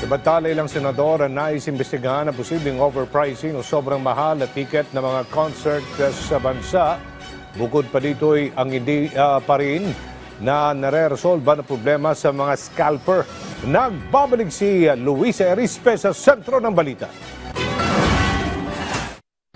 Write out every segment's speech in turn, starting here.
Samantala, ilang senador ang nais-imbestigahan ang posibleng overpricing o sobrang mahal na ticket ng mga concert sa bansa. Bukod pa dito ay ang hindi pa rin na nare-resolba na problema sa mga scalper. Nagbabalik si Luisa Erispe sa sentro ng balita.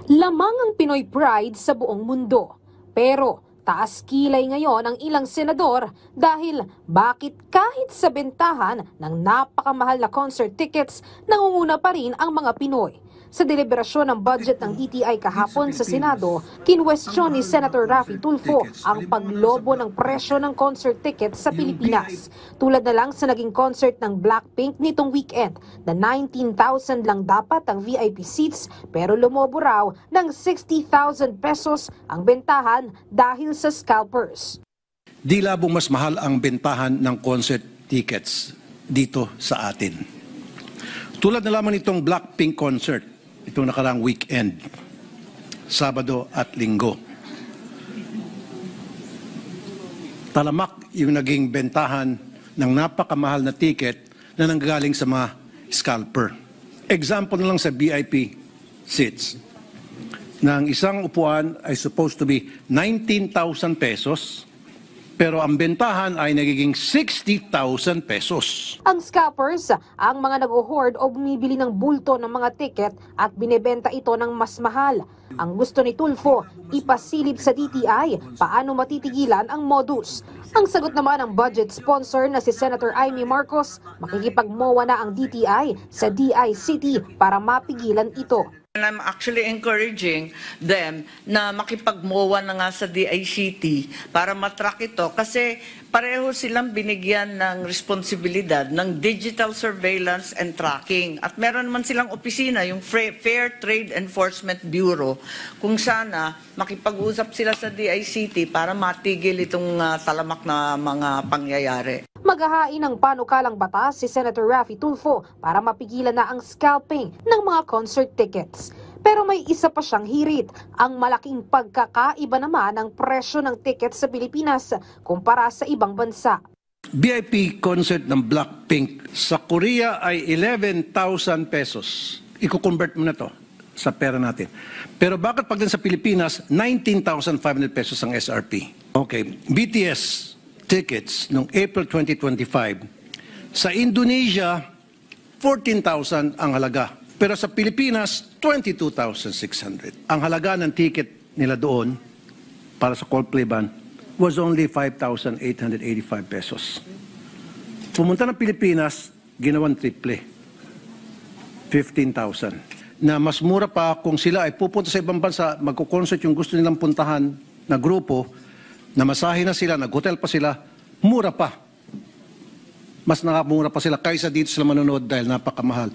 Lamang ang Pinoy Pride sa buong mundo. Pero taas kilay ngayon ang ilang senador dahil bakit kahit sa bentahan ng napakamahal na concert tickets, nangunguna pa rin ang mga Pinoy. Sa deliberasyon ng budget ng DTI kahapon sa Senado, kinwestiyon ni Senator Raffy Tulfo ang paglobo ng presyo ng concert tickets sa Pilipinas. Tulad na lang sa naging concert ng Blackpink nitong weekend na 19,000 lang dapat ang VIP seats pero lumobo raw ng 60,000 pesos ang bentahan dahil sa scalpers. Di labong mas mahal ang bentahan ng concert tickets dito sa atin. Tulad na lamang itong Blackpink concert, itong nakarang weekend, Sabado at Linggo. Talamak yung naging bentahan ng napakamahal na ticket na nanggagaling sa mga scalper. Example na lang sa VIP seats. Nang isang upuan ay supposed to be 19,000 pesos, pero ang bentahan ay nagiging 60,000 pesos. Ang scalpers, ang mga nag-hoard o bumibili ng bulto ng mga ticket at binebenta ito ng mas mahal. Ang gusto ni Tulfo, ipasilip sa DTI paano matitigilan ang modus. Ang sagot naman ng budget sponsor na si Senator Amy Marcos, makikipag-MOA na ang DTI sa DICT para mapigilan ito. And I'm actually encouraging them na makipag-MOA na nga sa DICT para matrack ito kasi pareho silang binigyan ng responsibilidad ng digital surveillance and tracking. At meron naman silang opisina, yung Fair Trade Enforcement Bureau, kung sana makipag-usap sila sa DICT para matigil itong talamak na mga pangyayari. Maghahain ng panukalang batas si Senator Raffy Tulfo para mapigilan na ang scalping ng mga concert tickets. Pero may isa pa siyang hirit, ang malaking pagkakaiba naman ng presyo ng tickets sa Pilipinas kumpara sa ibang bansa. VIP concert ng Blackpink sa Korea ay 11,000 pesos. Iko-convert mo na to sa pera natin. Pero bakit pagdating sa Pilipinas, 19,500 pesos ang SRP? Okay, BTS tickets noong April 2025. Sa Indonesia, 14,000 ang halaga. Pero sa Pilipinas, 22,600. Ang halaga ng ticket nila doon para sa Coldplay band was only 5,885 pesos. Pumunta ng Pilipinas, ginawang triple. 15,000. Na mas mura pa kung sila ay pupunta sa ibang bansa, magko-concert yung gusto nilang puntahan na grupo, namasahe na sila, nag-hotel pa sila, mura pa. Mas nakamura pa sila kaysa dito sila manonood dahil napakamahal.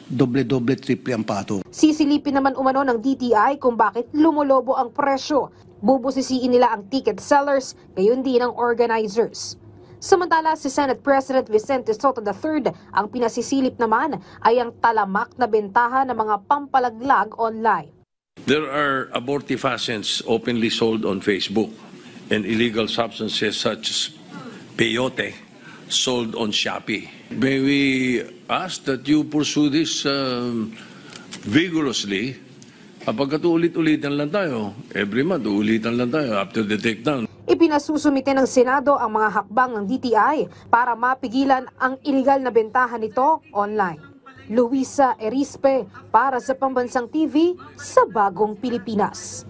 Doble-doble, triple ang pato. Sisilipin naman umano ng DTI kung bakit lumolobo ang presyo. Bubusisiin nila ang ticket sellers, gayon din ang organizers. Samantala, si Senate President Vicente Sotto III, ang pinasisilip naman ay ang talamak na bentahan ng mga pampalaglag online. There are abortifacients openly sold on Facebook, and illegal substances such as peyote sold on Shopee. May we ask that you pursue this vigorously? Kapag ulit-ulitan lang tayo, every month ulitan lang tayo after the takedown. Ipinasusumite ng Senado ang mga hakbang ng DTI para mapigilan ang iligal na bentahan nito online. Luisa Erispe para sa Pambansang TV sa Bagong Pilipinas.